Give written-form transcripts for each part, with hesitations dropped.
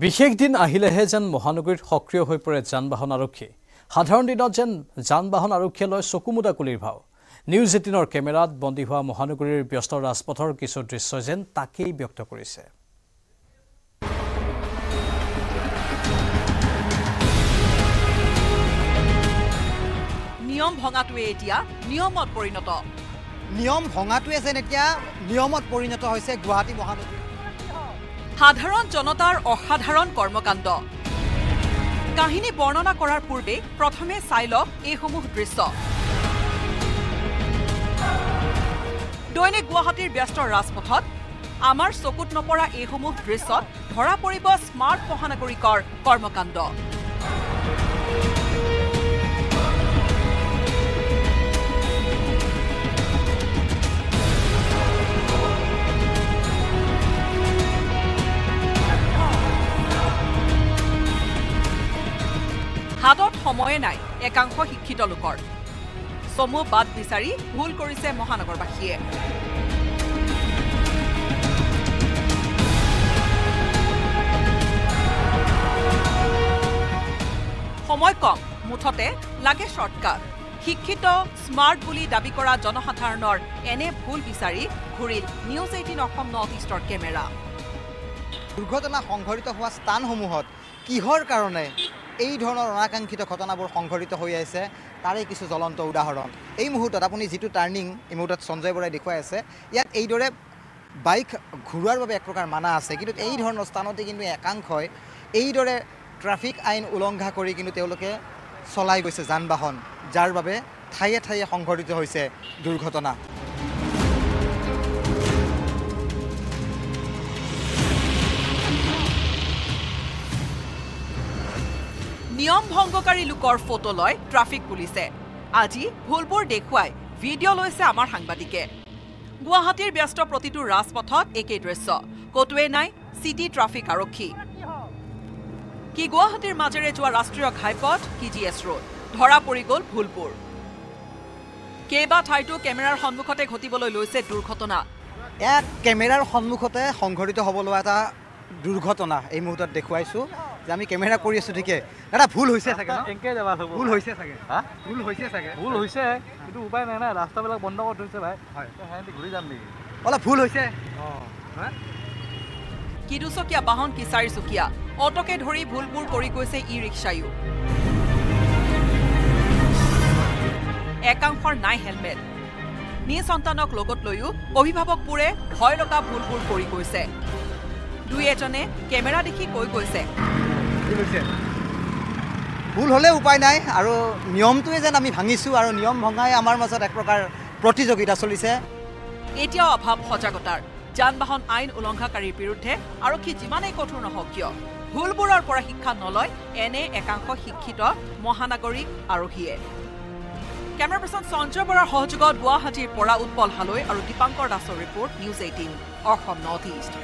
বিশেষ দিন আহিলেহে যেন মহানগৰীত সক্ৰিয় হৈ পৰে যান-বাহন আৰক্ষী। সাধাৰণ দিনত যেন যান-বাহন আৰক্ষীয়ে লয় চকুমুদা কুলিৰ ভাও। নিউজ 18ৰ কেমেৰাত বন্দী হোৱা মহানগৰীৰ ব্যস্ত ৰাজপথৰ কিছু দৃশ্য যেন তাকেই ব্যক্ত কৰিছে। নিয়ম ভঙাটোৱে এতিয়া নিয়মত পৰিণত। নিয়ম ভঙাটোৱে যেন এতিয়া নিয়মত পৰিণত হৈছে গুৱাহাটী মহানগৰী। সাধাৰণ জনতাৰ অসাধাৰণ কৰ্মকাণ্ড কাহিনী বৰ্ণনা কৰাৰ পূৰ্বে প্ৰথমে চাই লওক এইসমূহ দৃশ্য। দৈনিক গুৱাহাটীৰ ব্যস্ত ৰাজপথত আমাৰ চকুত নপৰা এইসমূহ দৃশ্যত ধৰা পৰিব স্মাৰ্ট মহানগৰীকৰ কৰ্মকাণ্ড। হাতত সময়ে নাই একাংশ শিক্ষিত লোকৰ। চমু বাদ বিচাৰি ভুল কৰিছে মহানগৰবাসীয়ে। সময় কম, মুঠতে লাগে শ্বৰ্টকাট। শিক্ষিত স্মাৰ্ট বুলি দাবী কৰা জনসাধাৰণৰ এনে ভুল বিচাৰি ঘূৰিল নিউজ 18 অসম নৰ্থ ইষ্টৰ কেমেৰা। দুৰ্ঘটনা সংঘটিত হোৱা স্থানসমূহত কিহৰ কাৰণে এই ধৰণৰ অনাকাংক্ষিত ঘটনাবোৰ সংঘটিত হৈ আছে তাৰে কিছু জ্বলন্ত উদাহৰণ। এই মুহূৰ্তত আপুনি যিটো টাৰ্ণিং এই মুহূৰ্তত সঞ্জয় বৰাই দেখুৱাই আছে, ইয়াত এইদৰে বাইক ঘূৰোৱাৰ বাবে এক প্ৰকাৰ মানা আছে, কিন্তু এই ধৰণৰ স্থানতে কিন্তু একাংশই এইদৰে ট্ৰাফিক আইন উলংঘা কৰি কিন্তু তেওঁলোকে চলাই গৈছে যান-বাহন, যাৰ বাবে ঠায়ে ঠায়ে সংঘটিত হৈছে দুৰ্ঘটনা। নিয়ম ভংগকাৰী লোকৰ ফটো লয় ট্ৰাফিক পুলিচে। আজি ভুলবোৰ দেখুৱাই ভিডিঅ' লৈছে আমাৰ সাংবাদিকে। গুৱাহাটীৰ ব্যস্ত প্ৰতিটো ৰাজপথত একেই দৃশ্য, ক'তোৱে নাই চিটি ট্ৰাফিক আৰক্ষী। কি গুৱাহাটীৰ মাজেৰে যোৱা ৰাষ্ট্ৰীয় ঘাইপথ কি GS ৰোড, ধৰা পৰি গ'ল ভুলবোৰ। কেইবা ঠাইতো কেমেৰাৰ সন্মুখতে ঘটিবলৈ লৈছে দুৰ্ঘটনা। এক কেমেৰাৰ সন্মুখতে সংঘটিত হ'ব লোৱা এটা দুৰ্ঘটনা এই মুহূৰ্তত দেখুৱাইছোঁ যে আমি কেমেৰা কৰি আছোঁ। ঠিকে দাদা, ভুল হৈছে চাগে, ভুল হৈছে চাগে, ভুল হৈছে চাগে, ভুল হৈছে, কিন্তু উপায় নাই না, ৰাস্তাবিলাক বন্ধ কৰি থৈছে ভাই। হয়, ঘূৰি যাম নেকি? অলপ ভুল হৈছে। কি দুচকীয়া বাহন কি চাৰিচকীয়া, অটকে ধৰি ভুলবোৰ কৰি গৈছে ই ৰিক্সায়ো। একাংশৰ নাই হেলমেট। নিজ সন্তানক লগত লৈও অভিভাৱকবোৰে ভয় লগা ভুলবোৰ কৰি গৈছে। দুই এজনে কেমেৰা দেখি কৈ গৈছে ভুল হ'লে উপায় নাই, আৰু নিয়মটোৱে যেন আমি ভাঙিছোঁ, আৰু নিয়ম ভঙাই আমাৰ মাজত এক প্ৰকাৰ প্ৰতিযোগিতা চলিছে। এতিয়াও অভাৱ সজাগতাৰ। যান-বাহন আইন উলংঘাকাৰীৰ বিৰুদ্ধে আৰক্ষী যিমানেই কঠোৰ নহওক কিয় ভুলবোৰৰ পৰা শিক্ষা নলয় এনে একাংশ শিক্ষিত মহানগৰীক আৰক্ষীয়ে। কেমেৰা পাৰ্চন সঞ্জয় বৰাৰ সহযোগত গুৱাহাটীৰ পৰা উৎপল হালৈ আৰু দীপাংকৰ দাসৰ report, news 18 Assam north east.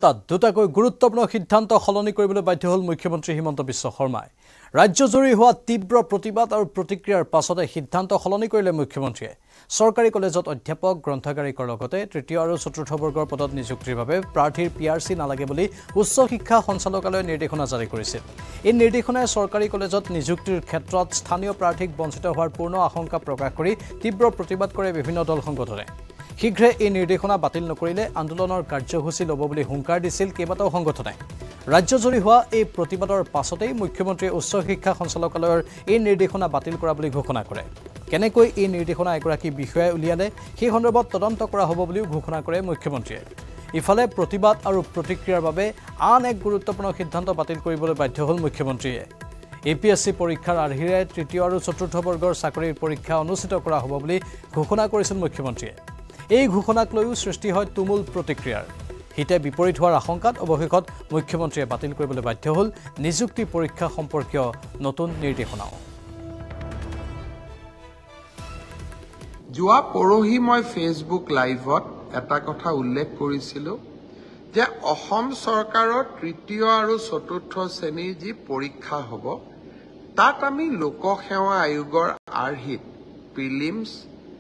তাত দুটাকৈ গুৰুত্বপূৰ্ণ সিদ্ধান্ত সলনি কৰিবলৈ বাধ্য হ'ল মুখ্যমন্ত্ৰী হিমন্ত বিশ্ব শৰ্মাই। ৰাজ্যজুৰি হোৱা তীব্ৰ প্ৰতিবাদ আৰু প্ৰতিক্ৰিয়াৰ পাছতে সিদ্ধান্ত সলনি কৰিলে মুখ্যমন্ত্ৰীয়ে। চৰকাৰী কলেজত অধ্যাপক গ্ৰন্থাগাৰিকৰ লগতে তৃতীয় আৰু চতুৰ্থ বৰ্গৰ পদত নিযুক্তিৰ বাবে প্ৰাৰ্থীৰ PRC নালাগে বুলি উচ্চ শিক্ষা সঞ্চালকালয়ে নিৰ্দেশনা জাৰি কৰিছিল। এই নিৰ্দেশনাই চৰকাৰী কলেজত নিযুক্তিৰ ক্ষেত্ৰত স্থানীয় প্ৰাৰ্থীক বঞ্চিত হোৱাৰ পূৰ্ণ আশংকা প্ৰকাশ কৰি তীব্ৰ প্ৰতিবাদ কৰে বিভিন্ন দল সংগঠনে। শীঘ্ৰে এই নিৰ্দেশনা বাতিল নকৰিলে আন্দোলনৰ কাৰ্যসূচী ল'ব বুলি হুংকাৰ দিছিল কেইবাটাও সংগঠনে। ৰাজ্যজুৰি হোৱা এই প্ৰতিবাদৰ পাছতেই মুখ্যমন্ত্ৰীয়ে উচ্চ শিক্ষা সঞ্চালকালয়ৰ এই নিৰ্দেশনা বাতিল কৰা বুলি ঘোষণা কৰে। কেনেকৈ এই নিৰ্দেশনা এগৰাকী বিষয়াই উলিয়ালে সেই সন্দৰ্ভত তদন্ত কৰা হ'ব বুলিও ঘোষণা কৰে মুখ্যমন্ত্ৰীয়ে। ইফালে প্ৰতিবাদ আৰু প্ৰতিক্ৰিয়াৰ বাবে আন এক গুৰুত্বপূৰ্ণ সিদ্ধান্ত বাতিল কৰিবলৈ বাধ্য হ'ল মুখ্যমন্ত্ৰীয়ে। APSC পৰীক্ষাৰ আৰ্হিৰে তৃতীয় আৰু চতুৰ্থ বৰ্গৰ চাকৰিৰ পৰীক্ষা অনুষ্ঠিত কৰা হ'ব বুলি ঘোষণা কৰিছিল মুখ্যমন্ত্ৰীয়ে। এই ঘোষণাক লৈও সৃষ্টি হয় তুমুল প্ৰতিক্ৰিয়াৰ। হিতে বিপৰীত হোৱাৰ আশংকাত অৱশেষত মুখ্যমন্ত্ৰীয়ে বাতিল কৰিবলৈ বাধ্য হ'ল নিযুক্তি পৰীক্ষা সম্পৰ্কীয় নতুন নিৰ্দেশনাও। যোৱা পৰহি মই ফেচবুক লাইভত এটা কথা উল্লেখ কৰিছিলোঁ যে অসম চৰকাৰৰ তৃতীয় আৰু চতুৰ্থ শ্ৰেণীৰ যি পৰীক্ষা হ'ব তাত আমি লোকসেৱা আয়োগৰ আৰ্হিত প্ৰিলিমছ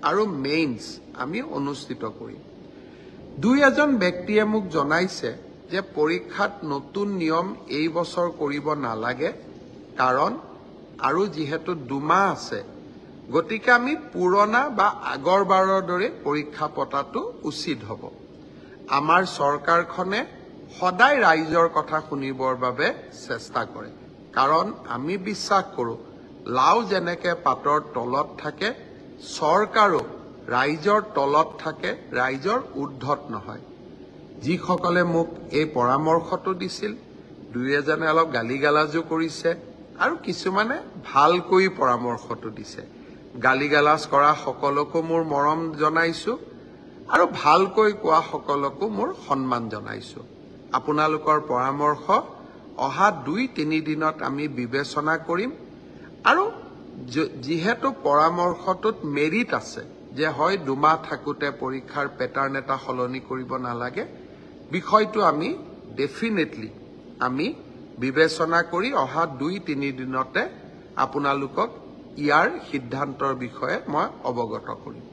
আৰু মেইনছ আমি অনুষ্ঠিত কৰিম। দুই এজন ব্যক্তিয়ে মোক জনাইছে যে পৰীক্ষাত নতুন নিয়ম এই বছৰ কৰিব নালাগে, কাৰণ আৰু যিহেতু 2 মাহ আছে, গতিকে আমি পুৰণা বা আগৰবাৰৰ দৰে পৰীক্ষা পতাটো উচিত হ'ব। আমাৰ চৰকাৰখনে সদায় ৰাইজৰ কথা শুনিবৰ বাবে চেষ্টা কৰে, কাৰণ আমি বিশ্বাস কৰোঁ লাও যেনেকৈ পাতৰ তলত থাকে, চৰকাৰো ৰাইজৰ তলত থাকে, ৰাইজৰ ঊৰ্ধত নহয়। যিসকলে মোক এই পৰামৰ্শটো দিছিল, দুই এজনে অলপ গালি গালাজো কৰিছে আৰু কিছুমানে ভালকৈ পৰামৰ্শটো দিছে। গালি গালাজ কৰা সকলকো মোৰ মৰম জনাইছোঁ আৰু ভালকৈ কোৱা সকলকো মোৰ সন্মান জনাইছোঁ। আপোনালোকৰ পৰামৰ্শ অহা 2-3 দিনত আমি বিবেচনা কৰিম আৰু যিহেতু পৰামৰ্শটোত মেৰিট আছে যে হয় 2 মাহ থাকোঁতে পৰীক্ষাৰ পেটাৰ্ণ এটা সলনি কৰিব নালাগে, বিষয়টো আমি ডেফিনেটলি আমি বিবেচনা কৰি অহা 2-3 দিনতে আপোনালোকক ইয়াৰ সিদ্ধান্তৰ বিষয়ে মই অৱগত কৰিম।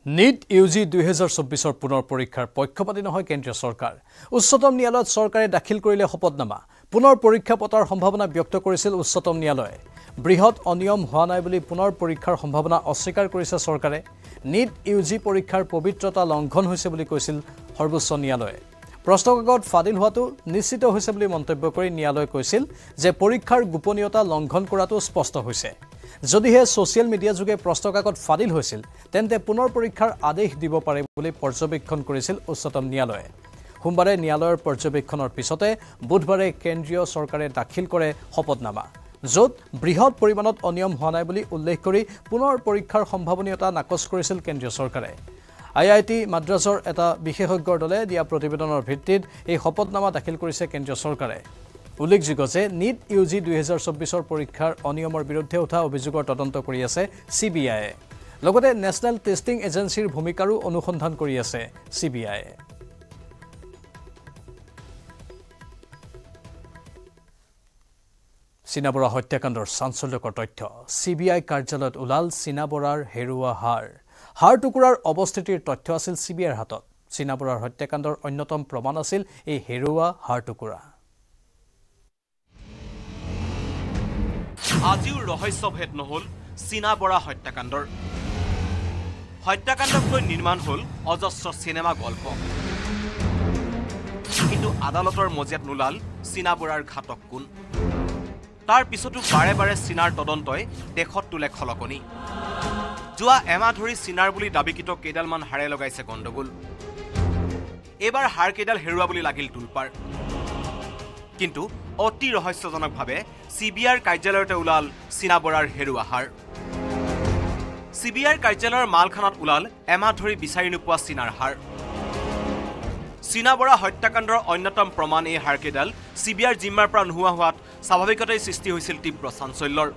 নীট ইউজি 2024 পুনৰ পৰীক্ষাৰ পক্ষপাতী নহয় কেন্দ্ৰীয় চৰকাৰ। উচ্চতম ন্যায়ালয়ত চৰকাৰে দাখিল কৰিলে শপতনামা। পুনৰ পৰীক্ষা পতাৰ সম্ভাৱনা ব্যক্ত কৰিছিল উচ্চতম ন্যায়ালয়ে। বৃহৎ অনিয়ম হোৱা নাই বুলি পুনৰ পৰীক্ষাৰ সম্ভাৱনা অস্বীকাৰ কৰিছে চৰকাৰে। নীট ইউজি পৰীক্ষাৰ পবিত্ৰতা লংঘন হৈছে বুলি কৈছিল সৰ্বোচ্চ ন্যায়ালয়ে। প্ৰশ্নকাকত ফাদিল হোৱাটো নিশ্চিত হৈছে বুলি মন্তব্য কৰি ন্যায়ালয়ে কৈছিল যে পৰীক্ষাৰ গোপনীয়তা লংঘন কৰাটো স্পষ্ট হৈছে। যদিহে ছ'চিয়েল মিডিয়া যোগে প্ৰশ্নকাকত ফাদিল হৈছিল, তেন্তে পুনৰ পৰীক্ষাৰ আদেশ দিব পাৰে বুলি পৰ্যবেক্ষণ কৰিছিল উচ্চতম ন্যায়ালয়ে। সোমবাৰে ন্যায়ালয়ৰ পৰ্যবেক্ষণৰ পিছতে বুধবাৰে কেন্দ্ৰীয় চৰকাৰে দাখিল কৰে শপতনামা, য'ত বৃহৎ পৰিমাণত অনিয়ম হোৱা নাই বুলি উল্লেখ কৰি পুনৰ পৰীক্ষাৰ সম্ভাৱনীয়তা নাকচ কৰিছিল কেন্দ্ৰীয় চৰকাৰে। IIT মাদ্ৰাজৰ এটা বিশেষজ্ঞৰ দলে দিয়া প্ৰতিবেদনৰ ভিত্তিত এই শপতনামা দাখিল কৰিছে কেন্দ্ৰীয় চৰকাৰে। উল্লেখযোগ্য যে নীট ইউজি 2024 পৰীক্ষাৰ অনিয়মৰ বিৰুদ্ধে উঠা অভিযোগৰ তদন্ত কৰি আছে CBIয়ে। লগতে নেশ্যনেল টেষ্টিং এজেন্সিৰ ভূমিকাৰো অনুসন্ধান কৰি আছে CBIয়ে। চীনা বৰা হত্যাকাণ্ডৰ চাঞ্চল্যকৰ তথ্য। CBI কাৰ্যালয়ত ওলাল চীনা বৰাৰ হেৰুৱা হাড় টুকুৰাৰ অৱস্থিতিৰ তথ্য আছিল CBIৰ হাতত। চীনা বৰাৰ হত্যাকাণ্ডৰ অন্যতম প্ৰমাণ আছিল এই হেৰুৱা হাড় টুকুৰা। আজিও ৰহস্যভেদ নহল চীনা বৰা হত্যাকাণ্ডৰ। হত্যাকাণ্ডক লৈ নিৰ্মাণ হল অজস্ৰ চিনেমা গল্প, কিন্তু আদালতৰ মজিয়াত নোলাল চীনা বৰাৰ ঘাতক কোন। তাৰ পিছতো বাৰে বাৰে চীনাৰ তদন্তই দেশত তোলে খলকনি। যোৱা এমাহ ধৰি চীনাৰ বুলি দাবীকৃত কেইডালমান হাড়ে লগাইছে গণ্ডগোল। এইবাৰ হাড় কেইডাল হেৰুৱা বুলি লাগিল তোলপাৰ। কিন্তু অতি ৰহস্যজনকভাৱে CBIৰ কাৰ্যালয়তে ওলাল চীনা বৰাৰ হেৰুৱা হাড়। CBIৰ কাৰ্যালয়ৰ মালখানাত ওলাল এমাহ ধৰি বিচাৰি নোপোৱা চীনাৰ হাড়। চীনা বৰা হত্যাকাণ্ডৰ অন্যতম প্ৰমাণ এই হাড়কেইডাল CBIৰ জিম্মাৰ পৰা নোহোৱা হোৱাত স্বাভাৱিকতেই সৃষ্টি হৈছিল তীব্ৰ চাঞ্চল্যৰ।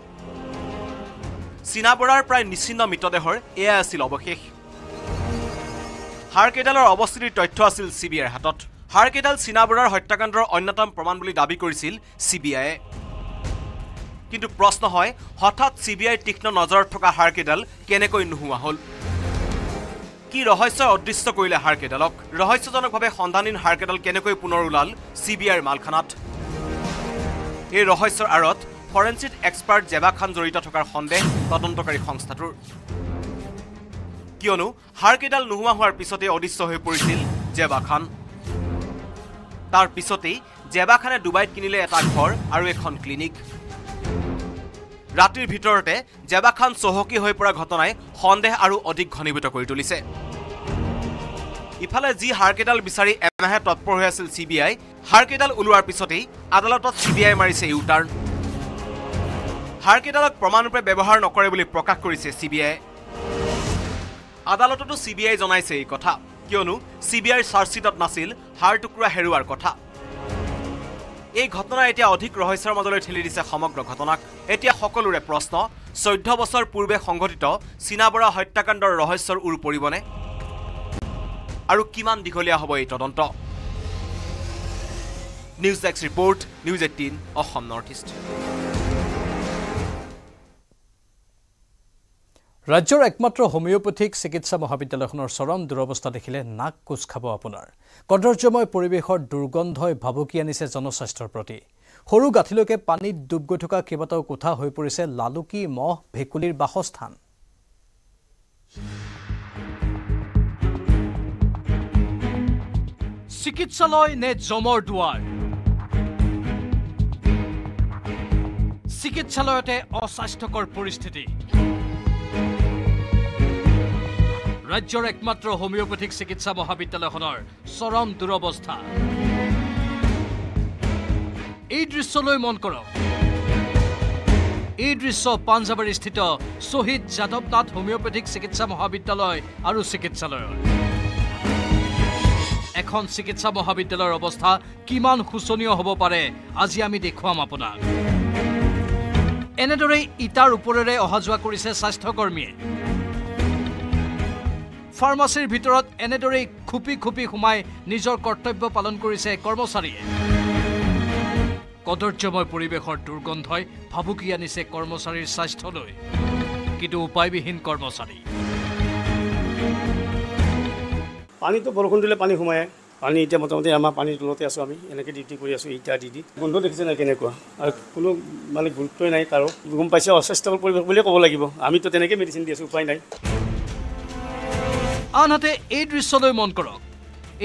চীনা বৰাৰ প্ৰায় নিচ্ছিন্ন মৃতদেহৰ এয়াই আছিল অৱশেষ। হাড়কেইডালৰ অৱস্থিতিৰ তথ্য আছিল CBIৰ হাতত। হাড়কেইডাল চীনা বৰাৰ হত্যাকাণ্ডৰ অন্যতম প্ৰমাণ বুলি দাবী কৰিছিল CBIয়ে। কিন্তু প্ৰশ্ন হয়, হঠাৎ CBIৰ তীক্ষ্ণ নজৰত থকা হাড়কেইডাল কেনেকৈ নোহোৱা হ'ল? কি ৰহস্যই অদৃশ্য কৰিলে হাড়কেইডালক? ৰহস্যজনকভাৱে সন্ধানহীন হাড়কেইডাল কেনেকৈ পুনৰ ওলাল CBIৰ মালখানাত? এই ৰহস্যৰ আঁৰত ফৰেনচিক এক্সপাৰ্ট জেবা খান জড়িত থকাৰ সন্দেহ তদন্তকাৰী সংস্থাটোৰ। কিয়নো হাড়কেইডাল নোহোৱা হোৱাৰ পিছতেই অদৃশ্য হৈ পৰিছিল জেবা খান। তাৰ পিছতেই জেবা খানে ডুবাইত কিনিলে এটা ঘৰ আৰু এখন ক্লিনিক। ৰাতিৰ ভিতৰতে জেবা খান চহকী হৈ পৰা ঘটনাই সন্দেহ আৰু অধিক ঘনীভূত কৰি তুলিছে। ইফালে যি হাড়কেইডাল বিচাৰি এমাহে তৎপৰ হৈ আছিল CBI, হাড়কেইডাল ওলোৱাৰ পিছতেই আদালতত CBI মাৰিছে ইউটাৰ্ণ। হাড়কেইডালক প্ৰমাণৰূপে ব্যৱহাৰ নকৰে বুলি প্ৰকাশ কৰিছে CBI। আদালততো CBI জনাইছে এই কথা, কিয়নো CBIৰ চাৰ্জশ্বিটত নাছিল হাড় টুকুৰা হেৰুৱাৰ কথা। এই ঘটনা এতিয়া অধিক ৰহস্যৰ মাজলৈ ঠেলি দিছে সমগ্ৰ ঘটনাক। এতিয়া সকলোৰে প্ৰশ্ন, 14 বছৰ পূৰ্বে সংঘটিত চীনা বৰা হত্যাকাণ্ডৰ ৰহস্যৰ উৰ পৰিবনে? আৰু কিমান দীঘলীয়া হ'ব এই তদন্ত news desk report news 18 Assam north east ৰাজ্যৰ একমাত্ৰ হোমিওপেথিক চিকিৎসা মহাবিদ্যালয়খনৰ চৰম দুৰৱস্থা দেখিলে নাক কোচ খাব আপোনাৰ কদৰ্যময় পৰিৱেশৰ দুৰ্গন্ধই ভাবুকি আনিছে জনস্বাস্থ্যৰ প্ৰতি সৰু গাঁঠিলৈকে পানীত ডুব গৈ থকা কেইবাটাও কোঠা হৈ পৰিছে লালুকি মহ ভেকুলীৰ বাসস্থান চিকিৎসালয় নে জমৰ দুৱাৰ চিকিৎসালয়তে অস্বাস্থ্যকৰ পৰিস্থিতি ৰাজ্যৰ একমাত্ৰ হোমিওপেথিক চিকিৎসা মহাবিদ্যালয়খনৰ চৰম দুৰৱস্থা এই দৃশ্যলৈ মন কৰক এই দৃশ্য পাঞ্জাবাৰী স্থিত শহীদ যাদৱনাথ হোমিওপেথিক চিকিৎসা মহাবিদ্যালয় আৰু চিকিৎসালয়ৰ এখন চিকিৎসা মহাবিদ্যালয়ৰ অৱস্থা কিমান শোচনীয় হ'ব পাৰে আজি আমি দেখুৱাম আপোনাক এনেদৰে ইটাৰ ওপৰেৰে অহা যোৱা কৰিছে স্বাস্থ্যকৰ্মীয়ে ফাৰ্মাসীৰ ভিতৰত এনেদৰে খুপি খুপি সোমাই নিজৰ কৰ্তব্য পালন কৰিছে কৰ্মচাৰীয়ে কদৰ্যময় পৰিৱেশৰ দুৰ্গন্ধই ভাবুকি আনিছে কৰ্মচাৰীৰ স্বাস্থ্যলৈ কিন্তু উপায়বিহীন কৰ্মচাৰী পানীটো বৰষুণ দিলে পানী সোমায় পানী এতিয়া মোটামুটি আমাৰ পানীৰ তলতে আছোঁ আমি এনেকৈ ডিউটি কৰি আছোঁ ইটা দি গোন্ধ দেখিছে নাই কেনেকুৱা আৰু কোনো মানে গুৰুত্বই নাই কাৰো গম পাইছে অস্বাস্থ্যকৰ পৰিৱেশ বুলিয়ে ক'ব লাগিব আমিতো তেনেকৈ মেডিচিন দি আছোঁ উপায় নাই আনহাতে এই দৃশ্যলৈ মন কৰক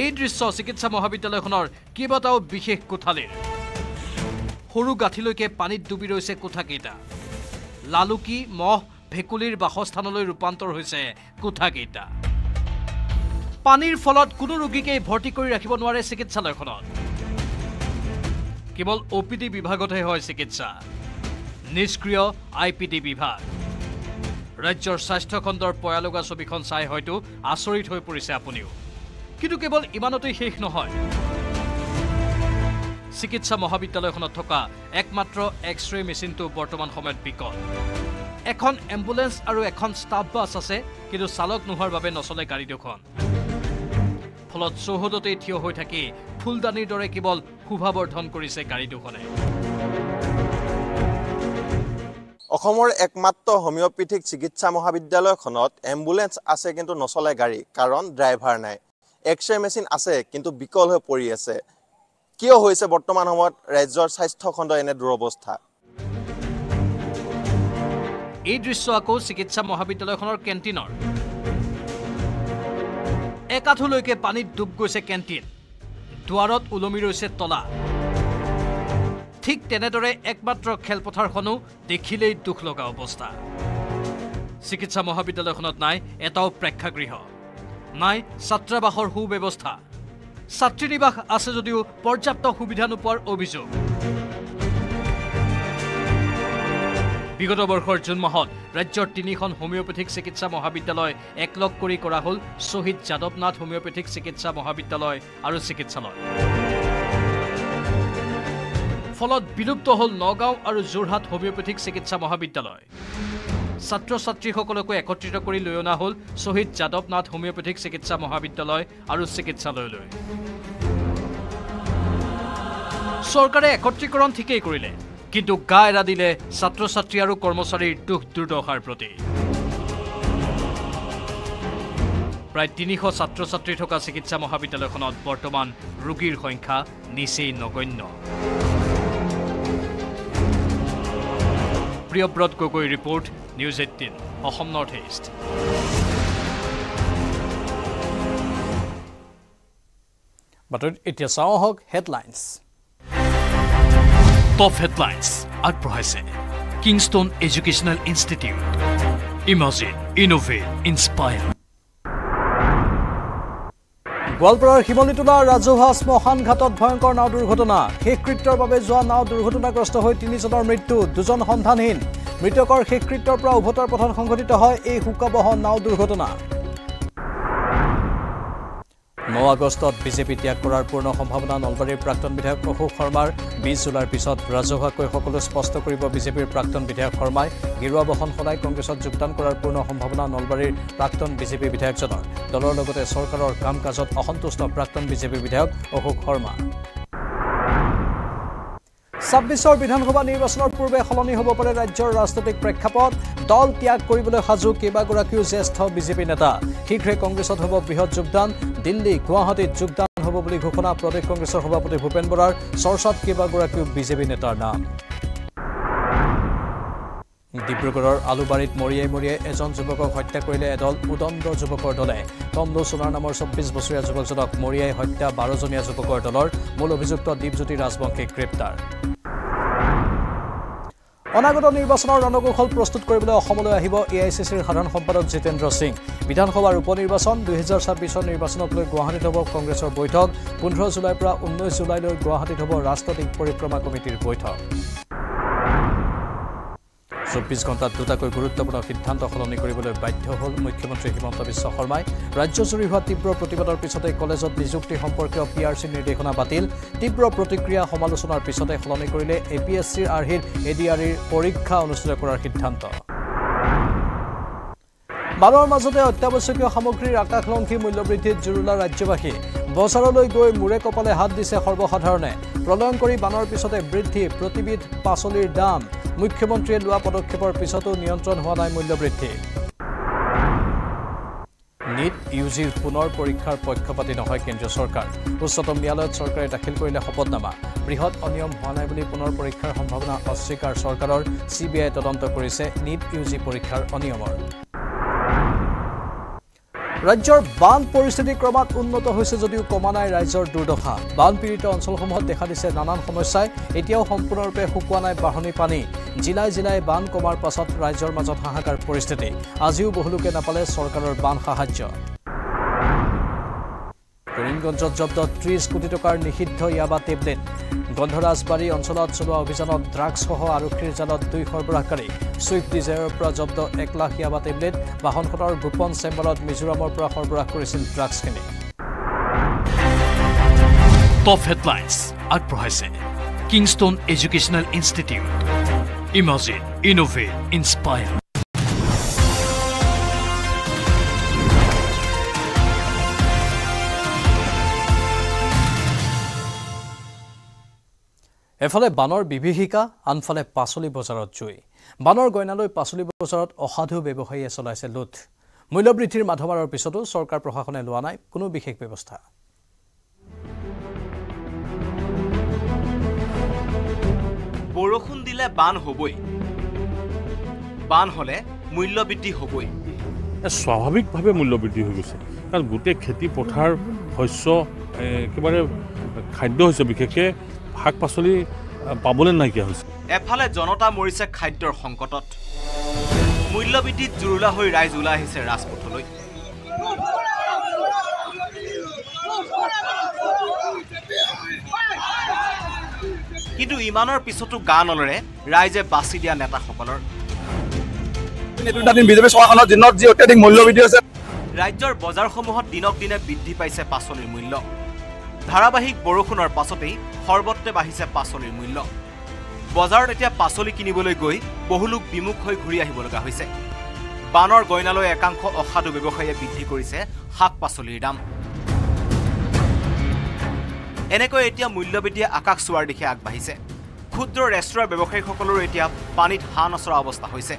এই দৃশ্য চিকিৎসা মহাবিদ্যালয়খনৰ কেইবাটাও বিশেষ কোঠালীৰ সৰু গাঁঠিলৈকে পানীত ডুবি ৰৈছে কোঠাকেইটা লালুকি মহ ভেকুলীৰ বাসস্থানলৈ ৰূপান্তৰ হৈছে কোঠাকেইটা পানীৰ ফলত কোনো ৰোগীকে ভৰ্তি কৰি ৰাখিব নোৱাৰে চিকিৎসালয়খনত কেৱল OPD বিভাগতহে হয় চিকিৎসা নিষ্ক্ৰিয় IPD বিভাগ ৰাজ্যৰ স্বাস্থ্য খণ্ডৰ পয়ালগা ছবিখন চাই হয়তো আচৰিত হৈ পৰিছে আপুনিও কিন্তু কেৱল ইমানতেই শেষ নহয় চিকিৎসা মহাবিদ্যালয়খনত থকা একমাত্ৰ এক্স-ৰে মেচিনটো বৰ্তমান সময়ত বিকল এখন এম্বুলেন্স আৰু এখন ষ্টাফ বাছ আছে কিন্তু চালক নোহোৱাৰ বাবে নচলে গাড়ী দুখন ফলত চৌহদতেই থিয় হৈ থাকি ফুলদানিৰ দৰে কেৱল শোভাবৰ্ধন কৰিছে গাড়ী দুখনে অসমৰ একমাত্ৰ হোমিওপেথিক চিকিৎসা মহাবিদ্যালয়খনত এম্বুলেন্স আছে কিন্তু নচলে গাড়ী কাৰণ ড্ৰাইভাৰ নাই এক্স-ৰে মেচিন আছে কিন্তু বিকল হৈ পৰি আছে কিয় হৈছে বৰ্তমান সময়ত ৰাজ্যৰ স্বাস্থ্য খণ্ড এনে দুৰৱস্থা এই দৃশ্য আকৌ চিকিৎসা মহাবিদ্যালয়খনৰ কেণ্টিনৰ একাঠুলৈকে পানীত ডুব গৈছে কেণ্টিন দুৱাৰত ওলমি ৰৈছে তলা ঠিক তেনেদৰে একমাত্ৰ খেলপথাৰখনো দেখিলেই দুখ লগা অৱস্থা চিকিৎসা মহাবিদ্যালয়খনত নাই এটাও প্ৰেক্ষাগৃহ নাই ছাত্ৰাবাসৰ সুব্যৱস্থা ছাত্ৰীনিবাস আছে যদিও পৰ্যাপ্ত সুবিধা নোপোৱাৰ অভিযোগ বিগত বৰ্ষৰ জুন মাহত ৰাজ্যৰ 3খন হোমিওপেথিক চিকিৎসা মহাবিদ্যালয় একলগ কৰি কৰা হ'ল শহীদ যাদৱনাথ হোমিওপেথিক চিকিৎসা মহাবিদ্যালয় আৰু চিকিৎসালয় ফলত বিলুপ্ত হ'ল নগাঁও আৰু যোৰহাট হোমিওপেথিক চিকিৎসা মহাবিদ্যালয় ছাত্ৰ ছাত্ৰীসকলকো একত্ৰিত কৰি লৈ অনা হ'ল শহীদ যাদৱনাথ হোমিওপেথিক চিকিৎসা মহাবিদ্যালয় আৰু চিকিৎসালয়লৈ চৰকাৰে একত্ৰীকৰণ ঠিকেই কৰিলে কিন্তু গা এৰা দিলে ছাত্ৰ ছাত্ৰী আৰু কৰ্মচাৰীৰ দুখ দুৰ্দশাৰ প্ৰতি প্ৰায় 300 ছাত্ৰ ছাত্ৰী থকা চিকিৎসা মহাবিদ্যালয়খনত বৰ্তমান ৰোগীৰ সংখ্যা নিচেই নগণ্য Priyabrata Gogoi report news 18 Assam north east বাতৰিত এতিয়া চাওঁ আহক হেডলাইনছ টপ হেডলাইনছ আগবঢ়াইছে Kingston educational institute imagine innovate inspire গোৱালপাৰাৰ শিমলীটোলা ৰাজহুৱা শ্মশান ঘাটত ভয়ংকৰ নাও দুৰ্ঘটনা শেষকৃত্যৰ বাবে যোৱা নাও দুৰ্ঘটনাগ্ৰস্ত হৈ 3জনৰ মৃত্যু 2জন সন্ধানহীন মৃতকৰ শেষকৃত্যৰ পৰা উভতাৰ পথত সংঘটিত হয় এই শোকাবহ নাও দুৰ্ঘটনা 9 আগষ্টত বিজেপি ত্যাগ কৰাৰ পূৰ্ণ সম্ভাৱনা নলবাৰীৰ প্ৰাক্তন বিধায়ক অশোক শৰ্মাৰ 20 জুলাইৰ পিছত ৰাজহুৱাকৈ সকলো স্পষ্ট কৰিব বিজেপিৰ প্ৰাক্তন বিধায়ক শৰ্মাই গেৰুৱা বহন সলাই কংগ্ৰেছত যোগদান কৰাৰ পূৰ্ণ সম্ভাৱনা নলবাৰীৰ প্ৰাক্তন বিজেপি বিধায়কজনৰ দলৰ লগতে চৰকাৰৰ কাম কাজত অসন্তুষ্ট প্ৰাক্তন বিজেপি বিধায়ক অশোক শৰ্মা 26 বিধানসভা নিৰ্বাচনৰ পূৰ্বে সলনি হ'ব পাৰে ৰাজ্যৰ ৰাজনৈতিক প্ৰেক্ষাপট দল ত্যাগ কৰিবলৈ সাজু কেইবাগৰাকীও জ্যেষ্ঠ বিজেপি নেতা শীঘ্ৰে কংগ্ৰেছত হ'ব বৃহৎ যোগদান দিল্লী গুৱাহাটীত যোগদান হ'ব বুলি ঘোষণা প্ৰদেশ কংগ্ৰেছৰ সভাপতি ভূপেন বৰাৰ চৰ্চাত কেইবাগৰাকীও বিজেপি নেতাৰ নাম ডিব্ৰুগড়ৰ আলুবাৰীত মৰিয়াই এজন যুৱকক হত্যা কৰিলে এদল উদণ্ড যুৱকৰ দলে কমলো সোণাৰ নামৰ 24 বছৰীয়া যুৱকজনক মৰিয়াই হত্যা 12জনীয়া যুৱকৰ দলৰ মূল অভিযুক্ত দীপজ্যোতি ৰাজবংশীক গ্ৰেপ্তাৰ অনাগত নিৰ্বাচনৰ ৰণকৌশল প্ৰস্তুত কৰিবলৈ অসমলৈ আহিব এআইচিচিৰ সাধাৰণ সম্পাদক জিতেন্দ্ৰ সিং বিধানসভাৰ উপনিৰ্বাচন 2026 নিৰ্বাচনক লৈ গুৱাহাটীত হ'ব কংগ্ৰেছৰ বৈঠক 15 জুলাইৰ পৰা 19 জুলাইলৈ গুৱাহাটীত হ'ব ৰাষ্ট্ৰপতি পৰিক্ৰমা কমিটিৰ বৈঠক 24 ঘণ্টাত দুটাকৈ গুৰুত্বপূৰ্ণ সিদ্ধান্ত সলনি কৰিবলৈ বাধ্য হ'ল মুখ্যমন্ত্ৰী হিমন্ত বিশ্ব শৰ্মাই ৰাজ্যজুৰি হোৱা তীব্ৰ প্ৰতিবাদৰ পিছতে কলেজত নিযুক্তি সম্পৰ্কীয় পিআৰচি নিৰ্দেশনা বাতিল তীব্ৰ প্ৰতিক্ৰিয়া সমালোচনাৰ পিছতে সলনি কৰিলে এপিএছচিৰ আৰ্হিৰ এডিআৰইৰ পৰীক্ষা অনুষ্ঠিত কৰাৰ সিদ্ধান্ত বানৰ মাজতে অত্যাৱশ্যকীয় সামগ্ৰীৰ আকাশলংঘী মূল্যবৃদ্ধিত জুৰুলা ৰাজ্যবাসী বজাৰলৈ গৈ মূৰে কপালে হাত দিছে সৰ্বসাধাৰণে প্ৰলয়ংকৰী বানৰ পিছতে বৃদ্ধি প্ৰতিবিধ পাচলিৰ দাম মুখ্যমন্ত্ৰীয়ে লোৱা পদক্ষেপৰ পিছতো নিয়ন্ত্ৰণ হোৱা নাই মূল্যবৃদ্ধি নীট ইউজিৰ পুনৰ পৰীক্ষাৰ পক্ষপাতী নহয় কেন্দ্ৰীয় চৰকাৰ উচ্চতম ন্যায়ালয়ত চৰকাৰে দাখিল কৰিলে শপতনামা বৃহৎ অনিয়ম হোৱা নাই বুলি পুনৰ পৰীক্ষাৰ সম্ভাৱনা অস্বীকাৰ চৰকাৰৰ চিবিআই তদন্ত কৰিছে নীট ইউজি পৰীক্ষাৰ অনিয়মৰ ৰাজ্যৰ বান পৰিস্থিতি ক্ৰমাৎ উন্নত হৈছে যদিও কমা নাই ৰাজ্যৰ দুৰ্দশা বানপীড়িত অঞ্চলসমূহত দেখা দিছে নানান সমস্যাই এতিয়াও সম্পূৰ্ণৰূপে শুকোৱা নাই বাঢ়নী পানী জিলাই বান কমাৰ পাছত ৰাজ্যৰ মাজত হাহাকাৰ পৰিস্থিতি আজিও বহুলোকে নাপালে চৰকাৰৰ বান সাহায্য কৰিমগঞ্জত জব্দ 30 কোটি টকাৰ নিষিদ্ধ ইয়াবা টেবলেট গন্ধৰাজবাৰী অঞ্চলত চলোৱা অভিযানত ড্ৰাগছসহ আৰক্ষীৰ জালত 2 সৰবৰাহকাৰী সুইফট ডিজায়াৰৰ পৰা জব্দ 1 লাখ ইয়াবা টেবলেট বাহনখনৰ গোপন চেম্বাৰত মিজোৰামৰ পৰা সৰবৰাহ কৰিছিল ড্ৰাগছখিনি টপ হেডলাইন্স আগবঢ়াইছে Kingston educational institute imagine innovate inspire এফালে বানৰ বিভীষিকা আনফালে পাচলি বজাৰত জুই বানৰ গইনালৈ পাচলি বজাৰত অসাধু ব্যৱসায়ীয়ে চলাইছে লুট মূল্যবৃদ্ধিৰ মাধমাৰৰ পিছতো চৰকাৰ প্ৰশাসনে লোৱা নাই কোনো বিশেষ ব্যৱস্থা বৰষুণ দিলে বান হ'বই বান হলে মূল্যবৃদ্ধি হ'বই স্বাভাৱিকভাৱে মূল্যবৃদ্ধি হৈ গৈছে কাৰণ গোটেই খেতি পথাৰ শস্য একেবাৰে খাদ্য হৈছে বিশেষকৈ শাক পাচলি পাবলৈ নাইকিয়া হৈছে এফালে জনতা মৰিছে খাদ্যৰ সংকটত মূল্যবৃদ্ধিত জুৰুলা হৈ ৰাইজ ওলাই আহিছে ৰাজপথলৈ কিন্তু ইমানৰ পিছতো গা নলৰে ৰাইজে বাছি দিয়া নেতাসকলৰ ৰাজ্যৰ বজাৰসমূহত দিনক দিনে বৃদ্ধি পাইছে পাচলিৰ মূল্য ধাৰাবাহিক বৰষুণৰ পাছতেই সৰ্বত্ৰে বাঢ়িছে পাচলিৰ মূল্য বজাৰত এতিয়া পাচলি কিনিবলৈ গৈ বহু লোক বিমুখ হৈ ঘূৰি আহিব লগা হৈছে বানৰ গইনালৈ একাংশ অসাধু ব্যৱসায়ীয়ে বৃদ্ধি কৰিছে শাক পাচলিৰ দাম এনেকৈ এতিয়া মূল্যবৃদ্ধিয়ে আকাশ চোৱাৰ দিশে আগবাঢ়িছে ক্ষুদ্ৰ ৰেষ্টুৰাঁ ব্যৱসায়ীসকলৰো এতিয়া পানীত হাঁহ নচৰা অৱস্থা হৈছে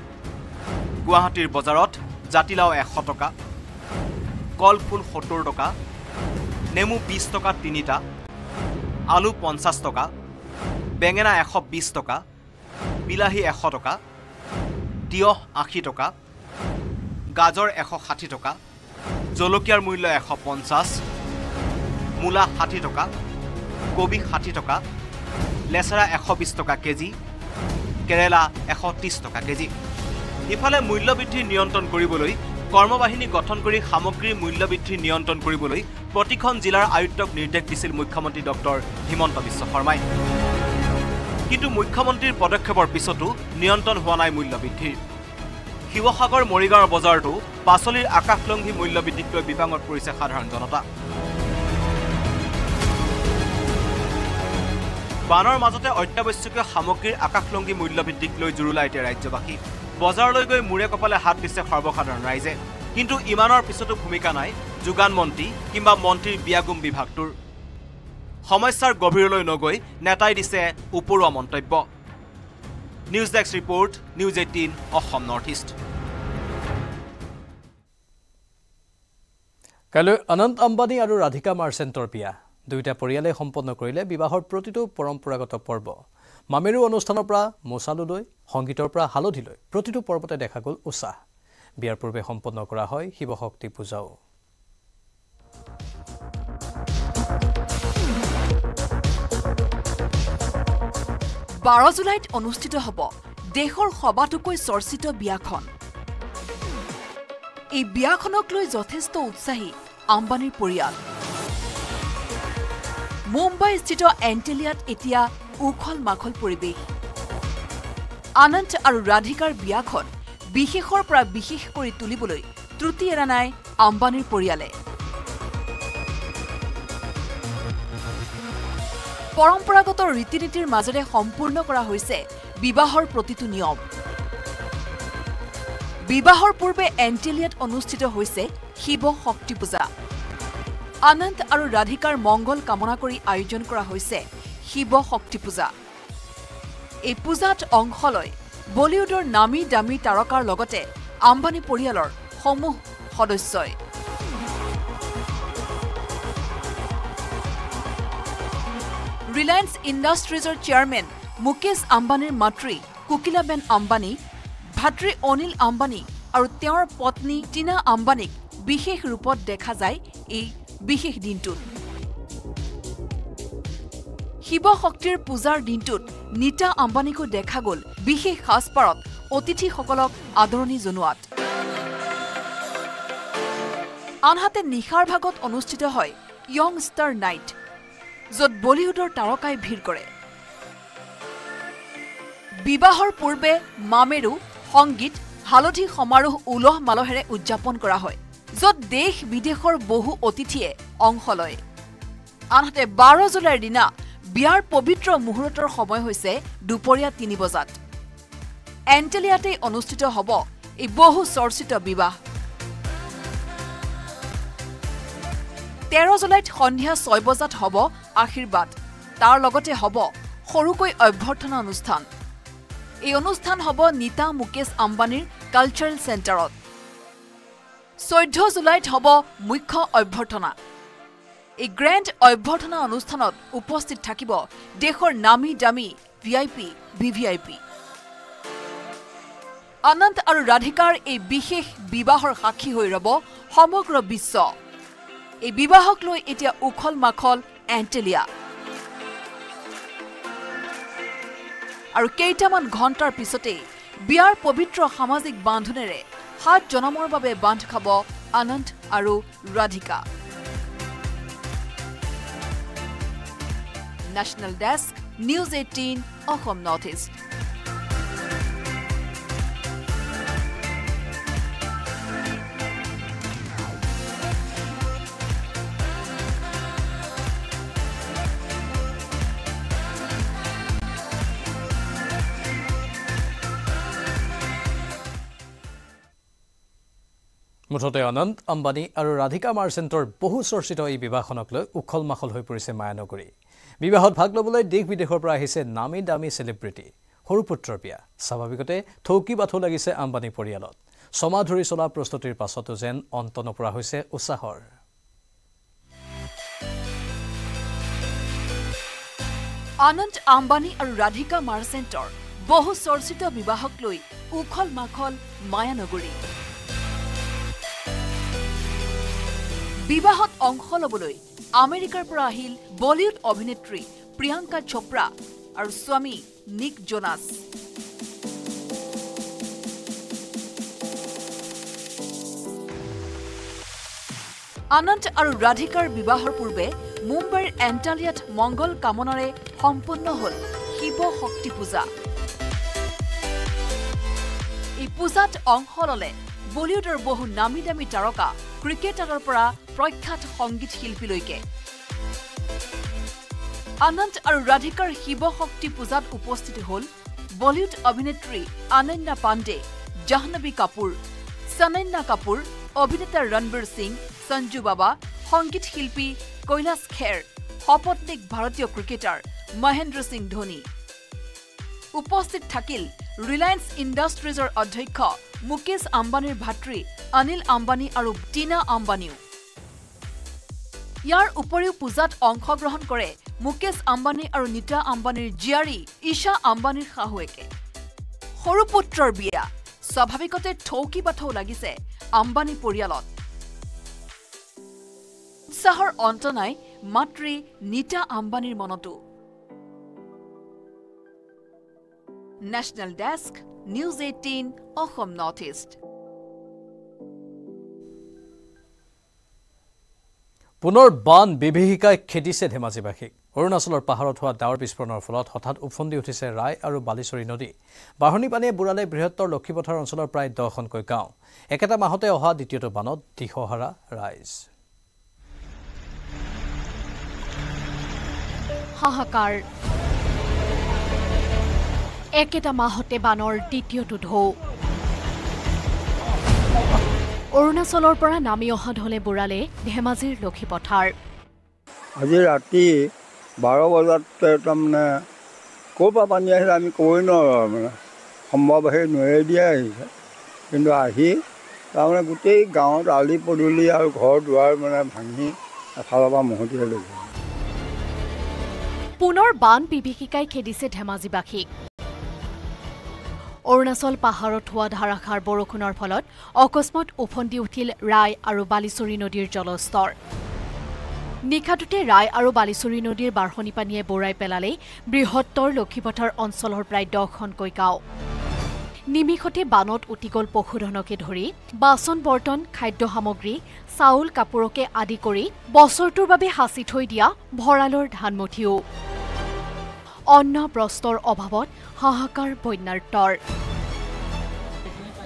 গুৱাহাটীৰ বজাৰত জাতিলাও 100 টকা কলফুল 70 টকা নেমু 20 টকা 3টা আলু 50 টকা বেঙেনা 120 টকা বিলাহী 100 টকা তিয়হ 80 টকা গাজৰ 160 টকা জলকীয়াৰ মূল্য 150 মূলা 60 টকা কবি 60 টকা লেচেৰা 120 টকা কেজি কেৰেলা 130 টকা কেজি ইফালে মূল্যবৃদ্ধি নিয়ন্ত্ৰণ কৰিবলৈ কৰ্মবাহিনী গঠন কৰি সামগ্ৰীৰ মূল্যবৃদ্ধি নিয়ন্ত্ৰণ কৰিবলৈ প্ৰতিখন জিলাৰ আয়ুক্তক নিৰ্দেশ দিছিল মুখ্যমন্ত্ৰী ডক্টৰ হিমন্ত বিশ্ব শৰ্মাই কিন্তু মুখ্যমন্ত্ৰীৰ পদক্ষেপৰ পিছতো নিয়ন্ত্ৰণ হোৱা নাই মূল্যবৃদ্ধিৰ শিৱসাগৰ মৰিগাঁৱৰ বজাৰতো পাচলিৰ আকাশলংঘী মূল্যবৃদ্ধিত লৈ বিপাঙত পৰিছে সাধাৰণ জনতা বানৰ মাজতে অত্যাৱশ্যকীয় সামগ্ৰীৰ আকাশলংঘী মূল্যবৃদ্ধিক লৈ জুৰুলা এতিয়া ৰাজ্যবাসী বজাৰলৈ গৈ মূৰে কপালে হাত দিছে সৰ্বসাধাৰণ ৰাইজে কিন্তু ইমানৰ পিছতো ভূমিকা নাই যোগান মন্ত্ৰী কিংবা মন্ত্ৰীৰ বিয়াগুম বিভাগটোৰ সমস্যাৰ গভীৰলৈ নগৈ নেতাই দিছে উপৰুৱা মন্তব্য news desk report news 18 Assam north east কাইলৈ অনন্ত আম্বানী আৰু ৰাধিকা মাৰ্চেণ্টৰ বিয়া দুইটা পৰিয়ালে সম্পন্ন কৰিলে বিবাহৰ প্ৰতিটো পৰম্পৰাগত পৰ্ব মামেৰু অনুষ্ঠানৰ পৰা মোচালুলৈ সংগীতৰ পৰা হালধিলৈ প্ৰতিটো পৰ্বতে দেখা গ'ল উৎসাহ বিয়াৰ পূৰ্বে সম্পন্ন কৰা হয় শিৱশক্তি পূজাও 12 জুলাইত অনুষ্ঠিত হ'ব দেশৰ সবাতোকৈ চৰ্চিত বিয়াখন এই বিয়াখনক লৈ যথেষ্ট উৎসাহী আম্বানীৰ পৰিয়াল মুম্বাই স্থিত এণ্টেলিয়াত এতিয়া উখল মাখল পৰিৱেশ আনন্দ আৰু ৰাধিকাৰ বিয়াখন বিশেষৰ পৰা বিশেষ কৰি তুলিবলৈ ত্ৰুটি এৰা নাই আম্বানীৰ পৰিয়ালে পৰম্পৰাগত ৰীতি-নীতিৰ মাজেৰে সম্পূৰ্ণ কৰা হৈছে বিবাহৰ প্ৰতিটো নিয়ম বিবাহৰ পূৰ্বে এণ্টেলিয়াত অনুষ্ঠিত হৈছে শিৱ শক্তি পূজা আনন্দ আৰু ৰাধিকাৰ মংগল কামনা কৰি আয়োজন কৰা হৈছে শিৱ শক্তি পূজা এই পূজাত অংশ লয় বলিউডৰ নামী দামী তাৰকাৰ লগতে আম্বানী পৰিয়ালৰ সমূহ সদস্যই ৰিলায়েন্স ইণ্ডাষ্ট্ৰিজৰ চেয়াৰমেন মুকেশ আম্বানীৰ মাতৃ কুকিলাবেন আম্বানী ভাতৃ অনিল আম্বানী আৰু তেওঁৰ পত্নী টিনা আম্বানীক বিশেষ ৰূপত দেখা যায় এই বিশেষ দিনটোত শিৱ শক্তিৰ পূজাৰ দিনটোত নীতা আম্বানীকো দেখা গ'ল বিশেষ সাজপাৰত অতিথিসকলক আদৰণি জনোৱাত আনহাতে নিশাৰ ভাগত অনুষ্ঠিত হয় য়ং ষ্টাৰ নাইট য'ত বলিউডৰ তাৰকাই ভিৰ কৰে বিবাহৰ পূৰ্বে মামেৰু সংগীত হালধি সমাৰোহ উলহ মালহেৰে উদযাপন কৰা হয় য'ত দেশ বিদেশৰ বহু অতিথিয়ে অংশ লয় আনহাতে 12 জুলাইৰ দিনা বিয়াৰ পবিত্ৰ মুহূৰ্তৰ সময় হৈছে দুপৰীয়া 3 বজাত এণ্টেলিয়াতে অনুষ্ঠিত হ'ব এই বহু চৰ্চিত বিবাহ 13 জুলাইত সন্ধিয়া 6 বজাত হ'ব আশীৰ্বাদ তাৰ লগতে হ'ব সৰুকৈ অভ্যৰ্থনা অনুষ্ঠান এই অনুষ্ঠান হ'ব নীতা মুকেশ আম্বানীৰ কালচাৰেল চেণ্টাৰত 14 জুলাইত হ'ব মুখ্য অভ্যৰ্থনা এই গ্ৰেণ্ড অভ্যৰ্থনা অনুষ্ঠানত উপস্থিত থাকিব দেশৰ নামী দামী ভিআইপি ভিভিআইপি আনন্দ আৰু ৰাধিকাৰ এই বিশেষ বিবাহৰ সাক্ষী হৈ ৰব সমগ্ৰ বিশ্ব এই বিবাহক লৈ এতিয়া উখল মাখল এণ্টেলিয়া আৰু কেইটামান ঘণ্টাৰ পিছতে বিয়াৰ পবিত্ৰ সামাজিক বান্ধোনেৰে 7 জনমৰ বাবে বান্ধ খাব আনন্দ আৰু Radhika national desk news 18 Assam north east মুঠতে অনন্ত আম্বানী আৰু ৰাধিকা মাৰ্চেণ্টৰ বহু চৰ্চিত এই বিবাহখনক লৈ উখল মাখল হৈ পৰিছে মায়ানগৰী বিবাহত ভাগ ল'বলৈ দেশ বিদেশৰ পৰা আহিছে নামী দামী চেলিব্ৰিটি সৰু পুত্ৰৰ বিয়া স্বাভাৱিকতে থৌকি বাথৌ লাগিছে আম্বানী পৰিয়ালত ছমাহ ধৰি চলা প্ৰস্তুতিৰ পাছতো যেন অন্ত নপৰা হৈছে উৎসাহৰ আনন্দ আম্বানী আৰু ৰাধিকা মাৰ্চেণ্টৰ বহু চৰ্চিত বিবাহক লৈ উখল মাখল মায়ানগৰী বিবাহত অংশ ল'বলৈ আমেৰিকাৰ পৰা আহিল বলিউড অভিনেত্ৰী প্ৰিয়ংকা চোপ্ৰা আৰু স্বামী নিক জোনাছ আনন্দ আৰু ৰাধিকাৰ বিবাহৰ পূৰ্বে মুম্বাইৰ এণ্টালিয়াত মংগল কামনাৰে সম্পন্ন হ'ল শিৱ শক্তি পূজা এই পূজাত অংশ ল'লে বলিউডৰ বহু নামী দামী তাৰকা ক্ৰিকেটাৰৰ পৰা প্ৰখ্যাত সংগীত শিল্পীলৈকে আনন্দ আৰু ৰাধিকাৰ শিৱ শক্তি পূজাত উপস্থিত হ'ল বলিউড অভিনেত্ৰী অনন্যা পাণ্ডে, জাহ্নবী কাপুৰ, সনন্যা কাপুৰ, অভিনেতা ৰণবীৰ সিং, সঞ্জু বাবা, সংগীত শিল্পী কৈলাশ খেৰ, সপত্নীক ভাৰতীয় ক্ৰিকেটাৰ মহেন্দ্ৰ সিং ধোনী। উপস্থিত থাকিল ৰিলায়েন্স ইণ্ডাষ্ট্ৰিজৰ অধ্যক্ষ মুকেশ আম্বানীৰ ভাতৃ অনিল আম্বানী আৰু টিনা আম্বানীও। ইয়াৰ উপৰিও পূজাত অংশগ্ৰহণ কৰে মুকেশ আম্বানী আৰু নীতা আম্বানীৰ জীয়াৰী ঈশা আম্বানীৰ শাহুৱেকে। সৰু পুত্ৰৰ বিয়া, স্বাভাৱিকতে ঠৌকি বাথৌ লাগিছে আম্বানী পৰিয়ালত। উৎসাহৰ অন্ত নাই মাতৃ নীতা আম্বানীৰ মনতো। National desk, news 18, Assam north east. পুনৰ বান বিভীষিকাই খেদিছে ধেমাজিবাসীক। অৰুণাচলৰ পাহাৰত হোৱা ডাৱৰ বিস্ফোৰণৰ ফলত হঠাৎ উফন্দি উঠিছে ৰাই আৰু বালিচৰী নদী। বাঢ়নী পানীয়ে বুৰালে বৃহত্তৰ লক্ষীপথাৰ অঞ্চলৰ প্ৰায় 10খনকৈ গাঁও। একেটা মাহতে অহা দ্বিতীয়টো বানত দিশহাৰা ৰাইজ। হাহাকাৰ। একেটা মাহতে বানৰ দ্বিতীয়টো ঢৌ। অৰুণাচলৰ পৰা নামি অহা ঢলে বুৰালে ধেমাজিৰ লক্ষীপথাৰ। আজি ৰাতি 12 বজাত তাৰমানে ক'ৰ পৰা পানী আহিলে আমি ক'বই নোৱাৰোঁ, মানে সম্ভৱ সেই নৈয়ে দিয়ে আহিছে, কিন্তু আহি তাৰমানে গোটেই গাঁৱত আলি পদূলি আৰু ঘৰ দুৱাৰ মানে ভাঙি এফালৰ পৰা মহতিয়াই লৈ গৈছে। পুনৰ বান বিভীষিকাই খেদিছে ধেমাজিবাসীক। অৰুণাচল পাহাৰত হোৱা ধাৰাসাৰ বৰষুণৰ ফলত অকস্মাত উফন্দি উঠিল ৰাই আৰু বালিচৰী নদীৰ জলস্তৰ। নিশাটোতে ৰাই আৰু বালিচৰী নদীৰ বাঢ়নী পানীয়ে বুৰাই পেলালে বৃহত্তৰ লক্ষীপথাৰ অঞ্চলৰ প্ৰায় 10খনকৈ গাঁও। নিমিষতে বানত উটি গ'ল পশুধনকে ধৰি বাচন বৰ্তন, খাদ্য সামগ্ৰী, চাউল কাপোৰকে আদি কৰি বছৰটোৰ বাবে সাঁচি থৈ দিয়া ভঁৰালৰ ধানমুঠিও। অন্ন বস্ত্ৰৰ অভাৱত হাহাকাৰ বন্যাৰ্তৰ।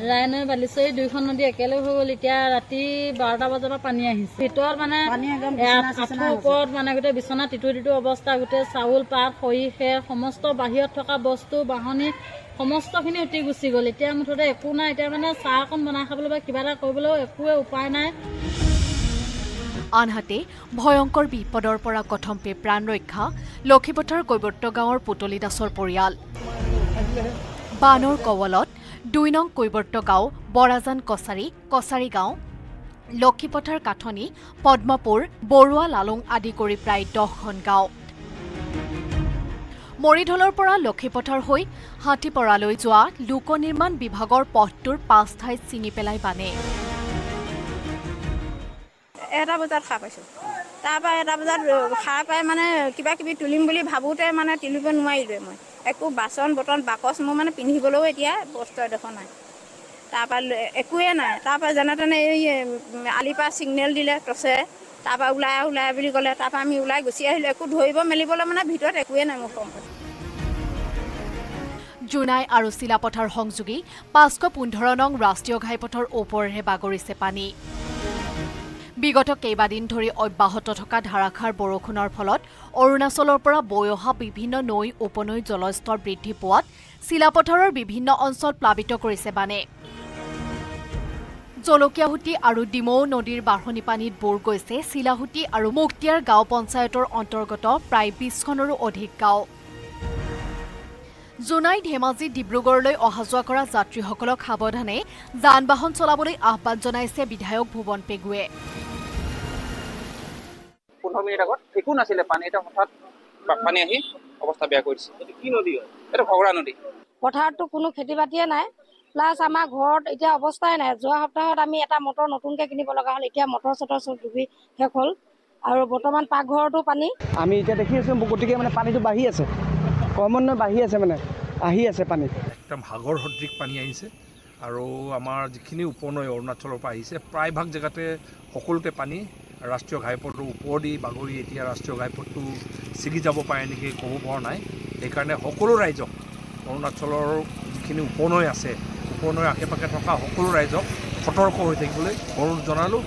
ৰাই নৈ বালিচৰী 2খন নদী একেলগে হৈ গ'ল। এতিয়া ৰাতি 12টা বজাৰ পৰা পানী আহিছে। ভিতৰত মানে আঁঠুৰ ওপৰত মানে গোটেই বিচনা তিতু অৱস্থা, গোটেই চাউল পাত খৰি খেৰ সমস্ত বাহিৰত থকা বস্তু বাহনী সমস্তখিনি উটি গুচি গ'ল। এতিয়া মুঠতে একো নাই। এতিয়া মানে চাহ অকণ বনাই খাবলৈ বা কিবা এটা কৰিবলৈও একোৱে উপায় নাই। আনহাতে ভয়ংকৰ বিপদৰ পৰা কথমপে প্ৰাণ ৰক্ষা লক্ষীপথাৰ কৈবৰ্ত গাঁৱৰ পুতলি দাসৰ পৰিয়াল। বানৰ কৱলত 2 নং কৈবৰ্ত গাঁও, বৰাজান কছাৰী গাঁও, লক্ষীপথাৰ কাঠনি, পদ্মপুৰ, বৰুৱা লালুং আদি কৰি প্ৰায় 10খন গাঁও। মৰিঢলৰ পৰা লক্ষীপথাৰ হৈ হাতীপৰালৈ যোৱা লোক নিৰ্মাণ বিভাগৰ পথটোৰ 5 ঠাইত ছিঙি পেলাই বানে। 1টা বজাত সাৰ পাইছোঁ। তাৰপৰা 1টা বজাত সাৰ পাই মানে কিবা কিবি তুলিম বুলি ভাবোঁতে মানে তুলিব নোৱাৰিলোৱে মই। একো বাচন বৰ্তন বাকচ মোৰ মানে পিন্ধিবলৈও এতিয়া বস্তু এডোখৰ নাই। তাৰপৰা একোৱে নাই। তাৰপৰা যেনে তেনে এই আলিৰ পৰা ছিগনেল দিলে টছে, তাৰপৰা ওলাই বুলি ক'লে। তাৰপৰা আমি ওলাই গুচি আহিলোঁ। একো ধৰিব মেলিবলৈ মানে ভিতৰত একোৱে নাই মোৰ সম্পদ। জোনাই আৰু চিলাপথাৰ সংযোগী 515 নং ৰাষ্ট্ৰীয় ঘাইপথৰ ওপৰেৰে বাগৰিছে পানী। বিগত কেইবাদিন ধৰি অব্যাহত থকা ধাৰাসাৰ বৰষুণৰ ফলত অৰুণাচলৰ পৰা বৈ অহা বিভিন্ন নৈ উপনৈৰ জলস্তৰ বৃদ্ধি পোৱাত চিলাপথাৰৰ বিভিন্ন অঞ্চল প্লাবিত কৰিছে বানে। জলকীয়াহুটি আৰু ডিমৌ নদীৰ বাঢ়নী পানীত বুৰ গৈছে চিলাহুটি আৰু মুক্তিয়াৰ গাঁও পঞ্চায়তৰ অন্তৰ্গত প্ৰায় 20খনৰো অধিক গাঁও। জোনাই ধেমাজি ডিব্ৰুগড়লৈ অহা যোৱা কৰা যাত্ৰীসকলক সাৱধানে যান বাহন চলাবলৈ আহ্বান জনাইছে বিধায়ক ভুৱন পেগুৱে। 15 মিনিট আগত একো নাছিলে পানী, এটা হঠাৎ পানী আহি অৱস্থা বেয়া কৰিছে। এইটো কি নদী হয়? এইটো ভগৰা নদী। পথাৰততো কোনো খেতি বাতিয়ে নাই, প্লাছ আমাৰ ঘৰত এতিয়া অৱস্থাই নাই। যোৱা সপ্তাহত আমি এটা মটৰ নতুনকৈ কিনিব লগা হ'ল। এতিয়া মটৰ চটৰ চব ডুবি শেষ হ'ল আৰু বৰ্তমান পাকঘৰতো পানী। আমি এতিয়া দেখি আছোঁ, গতিকে মানে পানীটো বাঢ়ি আছে, ক্ৰমান্বয়ে বাঢ়ি আছে, মানে আহি আছে পানী। একদম সাগৰ সদৃশ পানী আহিছে আৰু আমাৰ যিখিনি উপনৈ অৰুণাচলৰ পৰা আহিছে প্ৰায়ভাগ জেগাতে সকলোতে পানী। ৰাষ্ট্ৰীয় ঘাইপথটোৰ ওপৰেদি বাগৰি এতিয়া ৰাষ্ট্ৰীয় ঘাইপথটো ছিগি যাব পাৰে নেকি ক'ব পৰা নাই। সেইকাৰণে সকলো ৰাইজক অৰুণাচলৰ যিখিনি উপনৈ আছে, উপনৈৰ আশে পাশে থকা সকলো ৰাইজক সতৰ্ক হৈ থাকিবলৈ অনুৰোধ জনালোঁ।